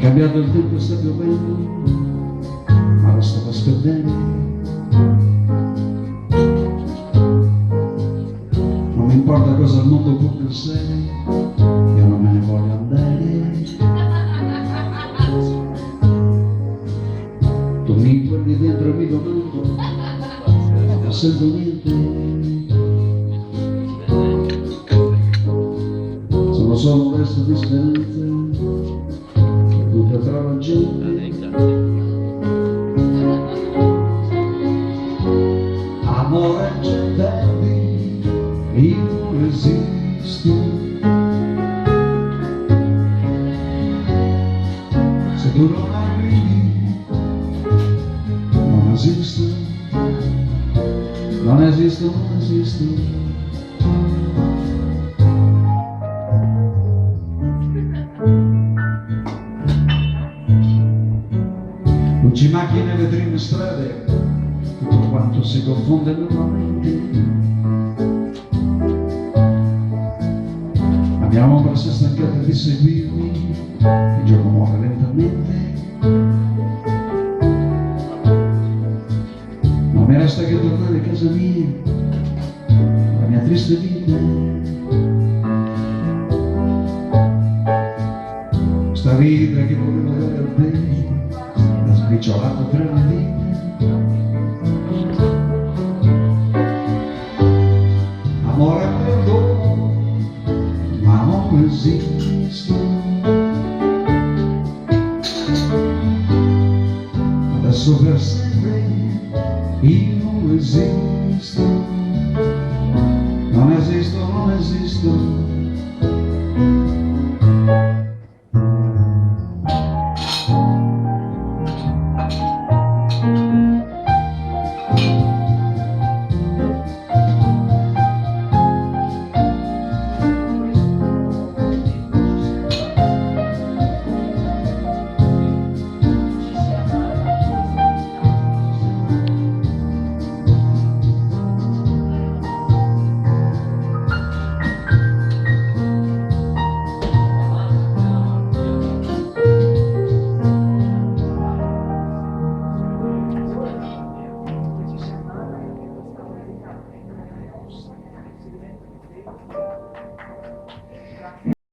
cambiato il tempo e sta piovendo, ma lo sto aspettando. Non mi importa cosa il mondo può pensare, io non me ne voglio andare. Tu mi guardi dentro e mi domando, non sento niente. Sono solo un resto di speranza tra la gente. Amore gettardi, io non resisto. Se tu non arrivi, non esisto. Non esisto, non esisto. Luci, macchine, vetrine, strade, tutto quanto si confonde nuovamente. La mia ombra si è stancata di seguirmi, il giorno muore lentamente. Non mi resta che tornare a casa mia, la mia triste vita. Sta vita che voleva dare a te, sbriciolata tra le dita. Amore e perdono, ma non esisto. Adesso per sempre